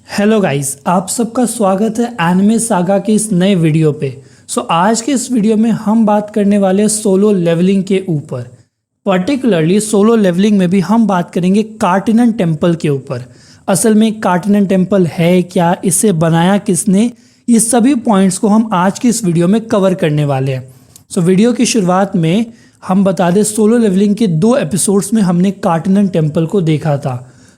Hello guys, आप सबका स्वागत है एनिमे सागा के इस नए वीडियो पे। आज के इस वीडियो में हम बात करने वाले हैं सोलो लेवलिंग के ऊपर। पर्टिकुलरली सोलो लेवलिंग में भी हम बात करेंगे कार्टिनन टेम्पल के ऊपर। असल में कार्टिनन टेम्पल है क्या, इसे बनाया किसने, ये सभी पॉइंट्स को हम आज की इस वीडियो में कवर करने वाले हैं। वीडियो की शुरुआत में हम बता दें, सोलो लेवलिंग के 2 एपिसोड्स में हमने कार्टिनन टेम्पल को देखा था।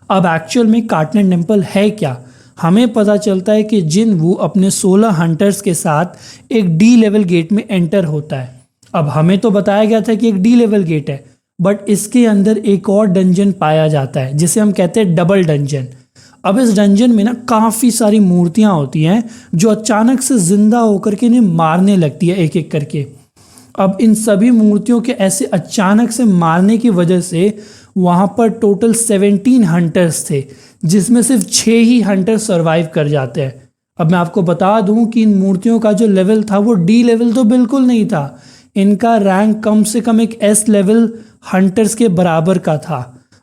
अब एक्चुअल में कार्टिनन टेम्पल है क्या, हमें पता चलता है कि जिनवू अपने 16 हंटर्स के साथ एक डी लेवल गेट में एंटर होता है। अब हमें तो बताया गया था कि एक डी लेवल गेट है, बट इसके अंदर एक और डंजन पाया जाता है जिसे हम कहते हैं डबल डंजन। अब इस डंजन में ना काफ़ी सारी मूर्तियां होती हैं जो अचानक से जिंदा होकर के इन्हें मारने लगती है एक एक करके। अब इन सभी मूर्तियों के ऐसे अचानक से मारने की वजह से वहाँ पर टोटल 17 हंटर्स थे, जिसमें सिर्फ 6 ही हंटर सरवाइव कर जाते हैं। अब मैं आपको बता दूं कि इन मूर्तियों का जो लेवल था वो डी लेवल तो बिल्कुल नहीं था, इनका रैंक कम से कम एक एस लेवल हंटर्स के बराबर का था।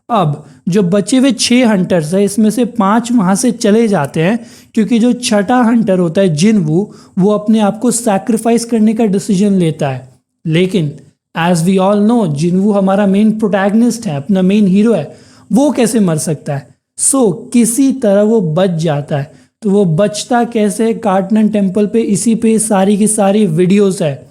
अब जो बचे हुए 6 हंटर्स हैं, इसमें से 5 वहाँ से चले जाते हैं क्योंकि जो छठा हंटर होता है जिनवू, वो अपने आप को सैक्रिफाइस करने का डिसीजन लेता है। लेकिन as we all know, Jinwoo हमारा मेन प्रोटैगनिस्ट है, अपना मेन हीरो है, वो कैसे मर सकता है? किसी तरह वो बच जाता है। तो वो बचता कैसे, कार्टिनन टेम्पल पे इसी पे सारी की सारी वीडियोस है।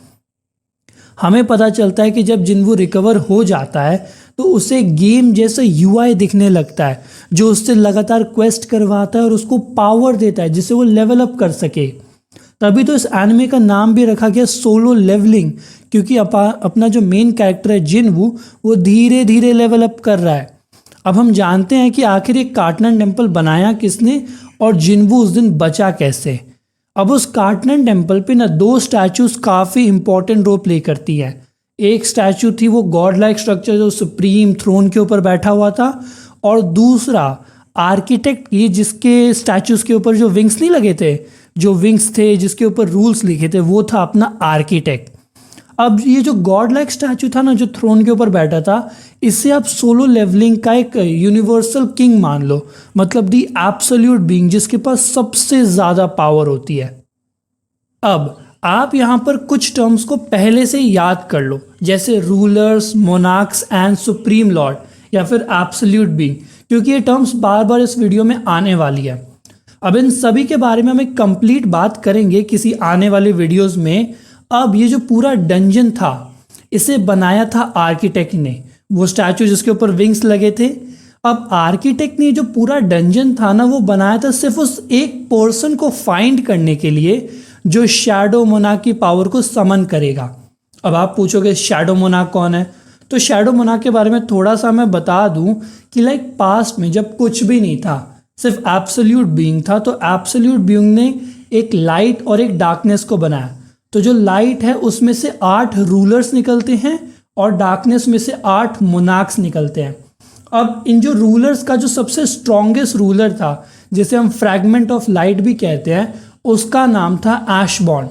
हमें पता चलता है कि जब जिनवू रिकवर हो जाता है तो उसे गेम जैसा यूआई दिखने लगता है, जो उससे लगातार क्वेस्ट करवाता है और उसको पावर देता है जिससे वो लेवल अप कर सके। तभी तो इस एनिमे का नाम भी रखा गया सोलो लेवलिंग, क्योंकि अपना जो मेन कैरेक्टर है जिनवू, वो धीरे धीरे लेवल अप कर रहा है। अब हम जानते हैं कि आखिर ये कार्टिनन टेम्पल बनाया किसने और जिनवू उस दिन बचा कैसे। अब उस कार्टिनन टेम्पल पे ना 2 स्टैचूज काफ़ी इंपॉर्टेंट रोल प्ले करती हैं। एक स्टैचू थी वो गॉड लाइक स्ट्रक्चर जो सुप्रीम थ्रोन के ऊपर बैठा हुआ था, और दूसरा आर्किटेक्ट की, जिसके स्टैचूज के ऊपर जो विंग्स नहीं लगे थे, जो विंग्स थे जिसके ऊपर रूल्स लिखे थे, वो था अपना आर्किटेक्ट। अब ये जो गॉड लाइक स्टैचू था ना, जो थ्रोन के ऊपर बैठा था, इससे आप सोलो लेवलिंग का एक यूनिवर्सल किंग मान लो, मतलब दी एब्सोल्यूट बीइंग, जिसके पास सबसे ज़्यादा पावर होती है। अब आप यहाँ पर कुछ टर्म्स को पहले से याद कर लो, जैसे rulers, monarchs and supreme Lord, या फिर एब्सोल्यूट बीइंग, क्योंकि ये टर्म्स बार बार इस वीडियो में आने वाली है। अब इन सभी के बारे में हम एक कंप्लीट बात करेंगे किसी आने वाले वीडियोस में। अब ये जो पूरा डंजन था, इसे बनाया था आर्किटेक्ट ने, वो स्टैचू जिसके ऊपर विंग्स लगे थे। अब आर्किटेक्ट ने जो पूरा डंजन था ना, वो बनाया था सिर्फ उस एक पर्सन को फाइंड करने के लिए जो शैडो मोनार्क की पावर को समन करेगा। अब आप पूछोगे शैडो मोनार्क कौन है, तो शैडो मोनार्क के बारे में थोड़ा सा मैं बता दूं कि पास्ट में जब कुछ भी नहीं था, सिर्फ एब्सोल्यूट बीइंग था, तो एब्सोल्यूट बीइंग ने एक लाइट और एक डार्कनेस को बनाया। तो जो लाइट है उसमें से 8 रूलर्स निकलते हैं और डार्कनेस में से 8 मोनार्क्स निकलते हैं। अब इन जो रूलर्स का जो सबसे स्ट्रॉन्गेस्ट रूलर था, जिसे हम फ्रैगमेंट ऑफ लाइट भी कहते हैं, उसका नाम था ऐशबॉर्न।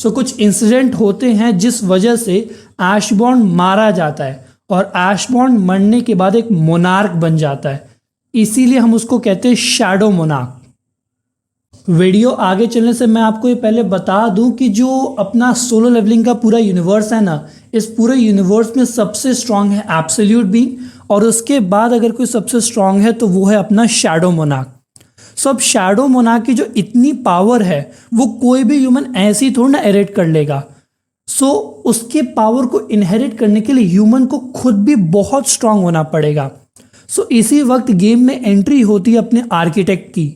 कुछ इंसिडेंट होते हैं जिस वजह से ऐशबॉर्न मारा जाता है, और ऐशबॉर्न मरने के बाद एक मोनार्क बन जाता है, इसीलिए हम उसको कहते हैं शैडो मोनार्क। वीडियो आगे चलने से मैं आपको ये पहले बता दूं कि जो अपना सोलो लेवलिंग का पूरा यूनिवर्स है ना, इस पूरे यूनिवर्स में सबसे स्ट्रांग है एब्सोल्यूट बीइंग, और उसके बाद अगर कोई सबसे स्ट्रांग है तो वो है अपना शैडो मोनार्क। अब शैडो मोनार्क की जो इतनी पावर है, वो कोई भी ह्यूमन ऐसे ही थोड़ा ना इनहेरिट कर लेगा। उसके पावर को इनहेरिट करने के लिए ह्यूमन को खुद भी बहुत स्ट्रांग होना पड़ेगा। इसी वक्त गेम में एंट्री होती है अपने आर्किटेक्ट की।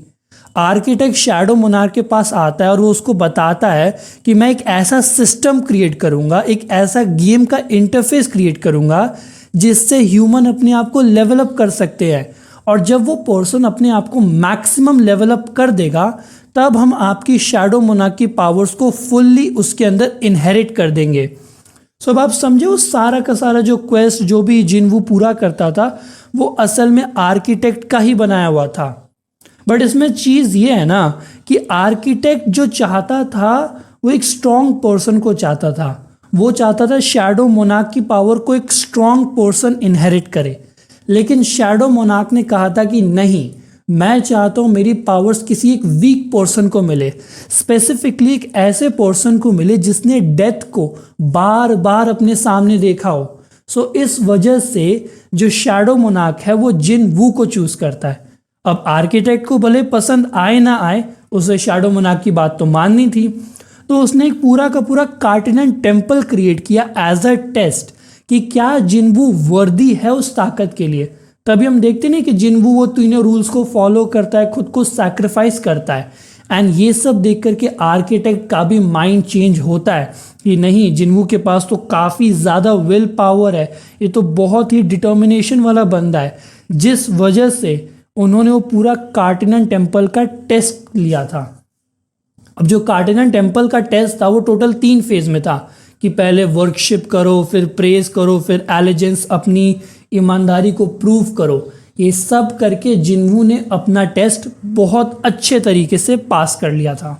आर्किटेक्ट शैडो मोनार्क के पास आता है और वो उसको बताता है कि मैं एक ऐसा सिस्टम क्रिएट करूंगा, एक ऐसा गेम का इंटरफेस क्रिएट करूंगा जिससे ह्यूमन अपने आप को लेवल अप कर सकते हैं, और जब वो पर्सन अपने आप को मैक्सिमम लेवल अप कर देगा, तब हम आपकी शैडो मोनार्क की पावर्स को फुल्ली उसके अंदर इनहेरिट कर देंगे। अब आप समझे, वो सारा का सारा जो क्वेस्ट जो भी जिनवू पूरा करता था, वो असल में आर्किटेक्ट का ही बनाया हुआ था। बट इसमें चीज़ ये है ना कि आर्किटेक्ट जो चाहता था, वो एक स्ट्रॉन्ग पर्सन को चाहता था। वो चाहता था शैडो मोनार्क की पावर को एक स्ट्रॉन्ग पर्सन इनहेरिट करे, लेकिन शैडो मोनार्क ने कहा था कि नहीं, मैं चाहता हूँ मेरी पावर्स किसी एक वीक पर्सन को मिले, स्पेसिफिकली एक ऐसे पर्सन को मिले जिसने डेथ को बार बार अपने सामने देखा हो। सो इस वजह से जो शैडो मोनार्क है वो जिन वू को चूज करता है। अब आर्किटेक्ट को भले पसंद आए ना आए, उसे शैडो मोनार्क की बात तो माननी थी, तो उसने एक पूरा का पूरा कार्टिनन टेम्पल क्रिएट किया एज अ टेस्ट कि क्या जिनवू वर्दी है उस ताकत के लिए। तभी हम देखते नहीं कि जिनवू वो तीनों रूल्स को फॉलो करता है, खुद को सैक्रिफाइस करता है। एंड ये सब देख करके आर्किटेक्ट का भी माइंड चेंज होता है कि नहीं, जिनवू के पास तो काफ़ी ज़्यादा विल पावर है, ये तो बहुत ही डिटर्मिनेशन वाला बंदा है, जिस वजह से उन्होंने वो पूरा कार्टिनन टेम्पल का टेस्ट लिया था। अब जो कार्टिनन टेम्पल का टेस्ट था वो टोटल 3 फेज में था कि पहले वर्कशिप करो, फिर प्रेज करो, फिर एलिजेंस, अपनी ईमानदारी को प्रूव करो। ये सब करके जिनवू ने अपना टेस्ट बहुत अच्छे तरीके से पास कर लिया था।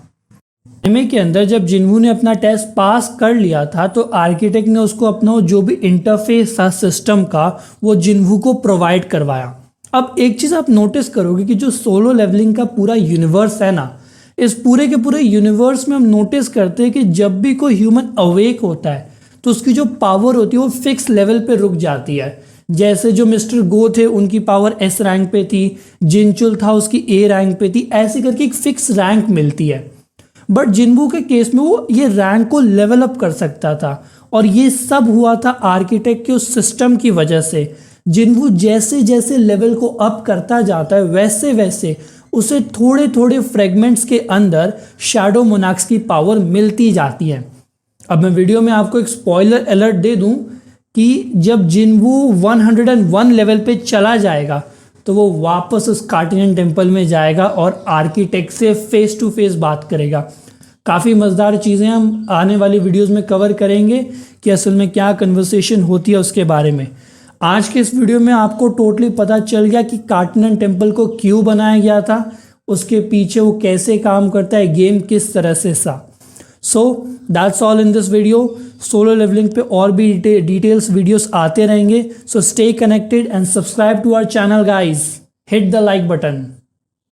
एमए के अंदर जब जिनवू ने अपना टेस्ट पास कर लिया था तो आर्किटेक्ट ने उसको अपना जो भी इंटरफेस था सिस्टम का वो जिनवू को प्रोवाइड करवाया। अब एक चीज़ आप नोटिस करोगे कि जो सोलो लेवलिंग का पूरा यूनिवर्स है ना, इस पूरे के पूरे यूनिवर्स में हम नोटिस करते हैं कि जब भी कोई ह्यूमन अवेक होता है तो उसकी जो पावर होती है वो फिक्स लेवल पे रुक जाती है। जैसे जो मिस्टर गो थे उनकी पावर एस रैंक पे थी, जिनचुल था उसकी ए रैंक पे थी, ऐसे करके एक फिक्स रैंक मिलती है। बट जिनवू के केस में वो ये रैंक को लेवल अप कर सकता था और ये सब हुआ था आर्किटेक्ट के उस सिस्टम की वजह से। जिनवू जैसे जैसे लेवल को अप करता जाता है वैसे वैसे उसे थोड़े थोड़े फ्रेगमेंट्स के अंदर शैडो मोनार्क्स की पावर मिलती जाती है। अब मैं वीडियो में आपको एक स्पॉइलर अलर्ट दे दूं कि जब जिनवू 101 लेवल पे चला जाएगा तो वो वापस उस कार्टिनन टेम्पल में जाएगा और आर्किटेक्ट से फेस टू फेस बात करेगा। काफ़ी मज़ेदार चीज़ें हम आने वाली वीडियोस में कवर करेंगे कि असल में क्या कन्वर्सेशन होती है उसके बारे में। आज के इस वीडियो में आपको टोटली पता चल गया कि कार्टिनन टेम्पल को क्यों बनाया गया था, उसके पीछे वो कैसे काम करता है, गेम किस तरह से सा। So that's all in this video. Solo levelling पे और भी डिटेल्स वीडियोस आते रहेंगे। So stay connected and subscribe to our channel guys. Hit the like button.